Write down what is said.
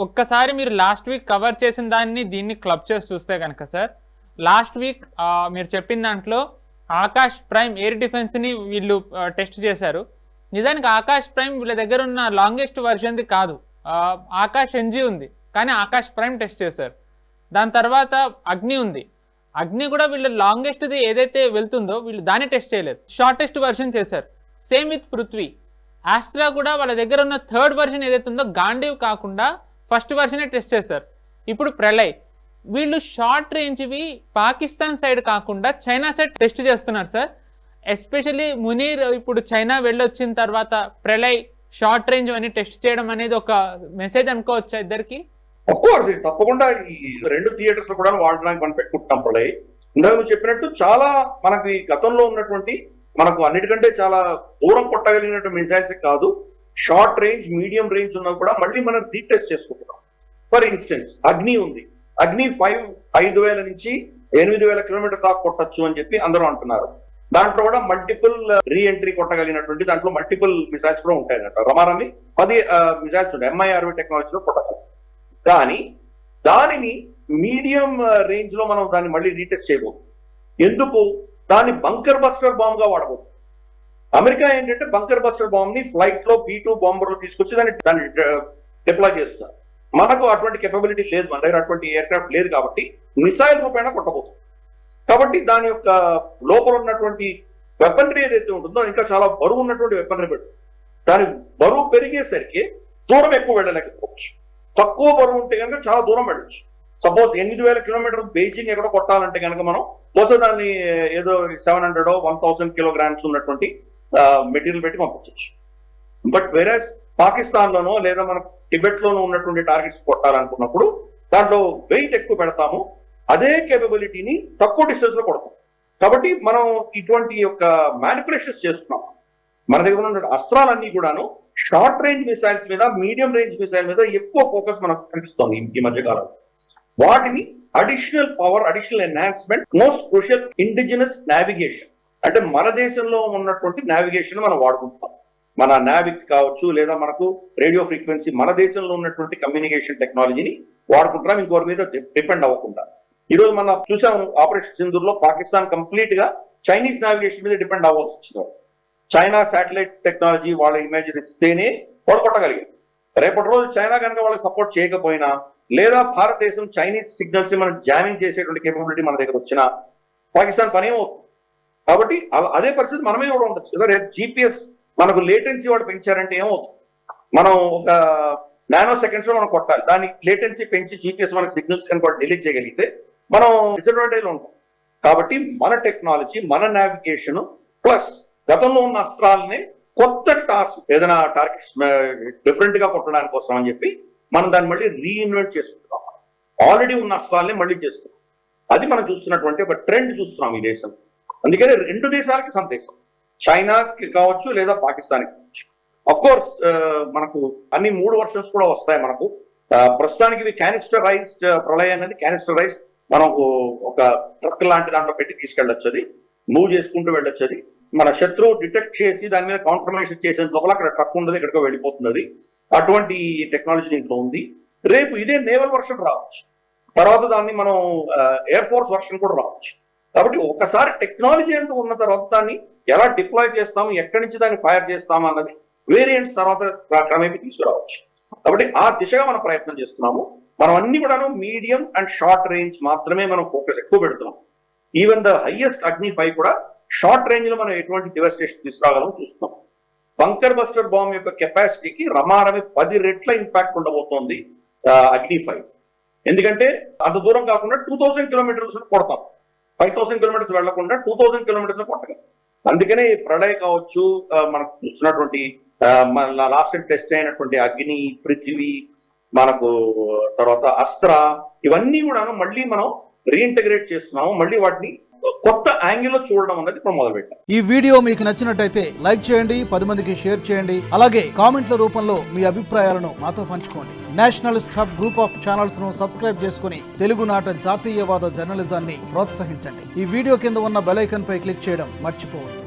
ఒక్కసారి మీరు last week cover చేసిన దాన్ని దీన్ని క్లబ్ చేసి చూస్తే కనుక సార్, లాస్ట్ వీక్ మీరు చెప్పిన దాంట్లో ఆకాష్ ప్రైమ్ ఎయిర్ డిఫెన్స్ని వీళ్ళు టెస్ట్ చేశారు. నిజానికి ఆకాష్ ప్రైమ్ వీళ్ళ దగ్గర ఉన్న లాంగెస్ట్ వర్షన్ది కాదు, ఆకాష్ ఎన్జీ ఉంది, కానీ ఆకాష్ ప్రైమ్ టెస్ట్ చేశారు. దాని తర్వాత అగ్ని ఉంది, అగ్ని కూడా వీళ్ళు లాంగెస్ట్ది ఏదైతే వెళ్తుందో వీళ్ళు దాన్ని టెస్ట్ చేయలేదు, షార్టెస్ట్ వర్షన్ చేశారు. Same with Prithvi. ఆస్ట్రా కూడా వాళ్ళ దగ్గర ఉన్న థర్డ్ వర్షన్ ఏదైతే ఉందో గాంధీవ్ కాకుండా ఫస్ట్ వర్షనే టెస్ట్ చేశారు. ఇప్పుడు ప్రళయ్, వీళ్ళు షార్ట్ రేంజ్వి పాకిస్తాన్ సైడ్ కాకుండా చైనా సైడ్ టెస్ట్ చేస్తున్నారు సార్. ఎస్పెషల్లీ మునీర్ ఇప్పుడు చైనా వెళ్ళొచ్చిన తర్వాత ప్రళయ్ షార్ట్ రేంజ్ అని టెస్ట్ చేయడం అనేది ఒక మెసేజ్ అనుకోవచ్చా ఇద్దరికి? తప్పకుండా ఈ 2 థియేటర్స్ కూడా వాడడానికి మనం పెట్టుకుంటున్నాం. ప్రళయ్ ఇందాక చెప్పినట్టు చాలా మనకి గతంలో ఉన్నటువంటి మనకు అన్నిటికంటే చాలా దూరం కొట్టగలిగినటువంటి మిసైల్స్ కాదు, షార్ట్ రేంజ్ మీడియం రేంజ్ ఉన్నా కూడా మళ్ళీ మనం రీటెస్ట్ చేసుకుంటున్నాం. ఫర్ ఇన్స్టెన్స్ అగ్ని ఉంది, అగ్ని 5,000 నుంచి 8,000 కిలోమీటర్ దాకా కొట్టచ్చు అని చెప్పి అందరూ అంటున్నారు. దాంట్లో కూడా మల్టిపుల్ రీ ఎంట్రీ కొట్టగలిగినటువంటి దాంట్లో మల్టిపుల్ మిసైల్స్ కూడా ఉంటాయి అన్నట్టు. రమారమి 10 మిసైల్స్ ఉంటాయి MIRV టెక్నాలజీలో కొట్టచ్చు. కానీ దానిని మీడియం రేంజ్ లో మనం దాన్ని మళ్ళీ రీటెస్ట్ చేయబోదు. ఎందుకు? దాన్ని బంకర్ బస్టర్ బాంబ్ గా వాడబోదు. అమెరికా ఏంటంటే బంకర్ బస్టర్ బాంబ్ ని ఫ్లైట్ లో B-2 బాంబర్లు తీసుకొచ్చి దాన్ని డిప్లాయ్ చేస్తారు. మనకు అటువంటి కెపబిలిటీ లేదు, మన దగ్గర అటువంటి ఎయిర్క్రాఫ్ట్ లేదు కాబట్టి మిసైల్ రూపేణ కొట్టబోతుంది. కాబట్టి దాని యొక్క లోపల ఉన్నటువంటి వెపనరీ ఏదైతే ఉంటుందో ఇంకా చాలా బరువు ఉన్నటువంటి వెపనరీ పెడుతుంది. దాని బరువు పెరిగేసరికి దూరం ఎక్కువ వెళ్ళలేకపోవచ్చు. తక్కువ బరువు ఉంటే కనుక చాలా దూరం వెళ్ళచ్చు. సపోజ్ 8,000 కిలోమీటర్లు బీజింగ్ ఎక్కడ కొట్టాలంటే కనుక మనం బహుశా దాన్ని ఏదో 700 1,000 కిలోగ్రామ్స్ ఉన్నటువంటి మెటీరియల్ పెట్టి పంపించవచ్చు. బట్ వేరే పాకిస్తాన్ లోనో లేదా మన టిబెట్ లోనో ఉన్నటువంటి టార్గెట్స్ కొట్టాలనుకున్నప్పుడు దాంట్లో వెయిట్ ఎక్కువ పెడతాము, అదే కేపబిలిటీని తక్కువ డిస్టెన్స్ లో కొడతాం. కాబట్టి మనం ఇటువంటి యొక్క మ్యానిపులేషన్స్ చేస్తున్నాం. మన దగ్గర ఉన్న అస్త్రాలన్నీ కూడాను షార్ట్ రేంజ్ మిసైల్స్ మీద, మీడియం రేంజ్ మిసైల్ మీద ఎక్కువ ఫోకస్ మనకు కనిపిస్తుంది ఈ మధ్యకాలంలో. వాటిని additional power, additional enhancement, most crucial indigenous navigation, అంటే మన దేశంలో ఉన్నటువంటి నావిగేషన్ మనం వాడుకుంటాం. మన నావిక్ కావచ్చు లేదా మనకు రేడియో ఫ్రీక్వెన్సీ, మన దేశంలో ఉన్నటువంటి కమ్యూనికేషన్ టెక్నాలజీని వాడుకుంటున్నాం, ఇంకోరి మీద డిపెండ్ అవ్వకుండా. ఈ రోజు మనం చూసాం ఆపరేషన్ సింధూర్ లో పాకిస్తాన్ కంప్లీట్ గా చైనీస్ నావిగేషన్ మీద డిపెండ్ అవ్వాల్సి వచ్చింది. చైనా శాటిలైట్ టెక్నాలజీ వాళ్ళ ఇమేజ్ ఇస్తేనే వాళ్ళు కొట్టగలిగారు. రేపటి రోజు చైనా కనుక వాళ్ళకి సపోర్ట్ చేయకపోయినా లేదా భారతదేశం చైనీస్ సిగ్నల్స్ మనం జామింగ్ చేసేటువంటి కేపబిలిటీ మన దగ్గర వచ్చినా పాకిస్తాన్ పని ఏమవుతుంది. కాబట్టి అదే పరిస్థితి మనమే కూడా ఉండొచ్చు కదా. రేపు GPS మనకు లేటెన్సీ వాడు పెంచారంటే ఏమవుతుంది? మనం ఒక నానో సెకండ్స్ లో మనం కొట్టాలి, దాన్ని లేటెన్సీ పెంచి GPS మనకు సిగ్నల్స్ కనుక డిలీట్ చేయగలిగితే మనం డిసడ్వాంటేజ్ లో ఉంటాం. కాబట్టి మన టెక్నాలజీ, మన నావిగేషన్ ప్లస్ గతంలో ఉన్న అస్త్రాలని కొత్త టాస్క్ ఏదైనా టార్గెట్స్ డిఫరెంట్ గా కొట్టడానికి కోసం అని చెప్పి మనం దాన్ని మళ్ళీ రీఇన్వెంట్ చేసుకుంటున్నాం. ఆల్రెడీ ఉన్న అస్త్రాలని మళ్ళీ చేస్తున్నాం. అది మనం చూస్తున్నటువంటి ఒక ట్రెండ్ చూస్తున్నాం ఈ దేశం. అందుకని 2 దేశాలకి సందేశం, చైనాకి కావచ్చు లేదా పాకిస్తాన్కి కావచ్చు. అఫ్ కోర్స్ మనకు అన్ని 3 వర్షన్స్ కూడా వస్తాయి మనకు. ప్రస్తుతానికి ఇవి క్యానిస్టరైజ్డ్ ప్రళయ్ అనేది క్యానిస్టరైజ్డ్, మనకు ఒక ట్రక్ లాంటి దాంట్లో పెట్టి తీసుకెళ్ళొచ్చు, అది మూవ్ చేసుకుంటూ వెళ్ళొచ్చు. అది మన శత్రువు డిటెక్ట్ చేసి దాని మీద కాంప్రమైజ్ చేసేంత లోపల అక్కడ ట్రక్ ఉండదు, ఎక్కడికో వెళ్ళిపోతుంది. అది అటువంటి టెక్నాలజీ దీంట్లో ఉంది. రేపు ఇదే నేవల్ వర్షన్ రావచ్చు, తర్వాత దాన్ని మనం ఎయిర్ ఫోర్స్ వర్షన్ కూడా రావచ్చు. కాబట్టి ఒకసారి టెక్నాలజీ ఎంత ఉన్న తర్వాత దాన్ని ఎలా డిప్లాయ్ చేస్తాము, ఎక్కడి నుంచి దాన్ని ఫైర్ చేస్తాము అన్నది వేరియంట్స్ తర్వాత క్రమేపీ తీసుకురావచ్చు. కాబట్టి ఆ దిశగా మనం ప్రయత్నం చేస్తున్నాము. మనం అన్ని కూడాను మీడియం అండ్ షార్ట్ రేంజ్ మాత్రమే మనం ఫోకస్ ఎక్కువ పెడుతున్నాం. ఈవెన్ ద హైయెస్ట్ అగ్ని 5 కూడా షార్ట్ రేంజ్ లో మనం ఎటువంటి డివస్టేషన్ తీసుకురాగలం చూస్తున్నాం. బంకర్ బస్టర్ బాంబ్ యొక్క కెపాసిటీకి రమారమి 10 రెట్ల ఇంపాక్ట్ ఉండబోతోంది అగ్ని 5. ఎందుకంటే అంత దూరం కాకుండా 2000 కిలోమీటర్స్ కొడతాం, 5000 కిలోమీటర్స్ వెళ్లకుండా 2000 కిలోమీటర్స్ కొట్టగలం. అందుకనే ప్రళయ్ కావచ్చు, మనకు చూస్తున్నటువంటి లాస్ట్ టెస్ట్ అయినటువంటి అగ్ని, పృథివీ, మనకు తర్వాత అస్త్ర, ఇవన్నీ కూడా మళ్ళీ మనం రీఇంటగ్రేట్ చేస్తున్నాము. మళ్ళీ వాటిని కొత్త యాంగిల్లో చూడడం అనేది ఇప్పుడు మొదలుపెట్టాం. ఈ వీడియో మీకు నచ్చినట్టయితే లైక్ చేయండి, 10 మందికి షేర్ చేయండి. అలాగే కామెంట్ల రూపంలో మీ అభిప్రాయాలను మాతో పంచుకోండి. Nationalist hub group of channels ను సబ్స్క్రైబ్ చేసుకుని తెలుగునాట జాతీయవాద జర్నలిజాన్ని ప్రోత్సహించండి. ఈ వీడియో కింద ఉన్న బెల్ ఐకాన్ పై క్లిక్ చేయడం మర్చిపోవద్దు.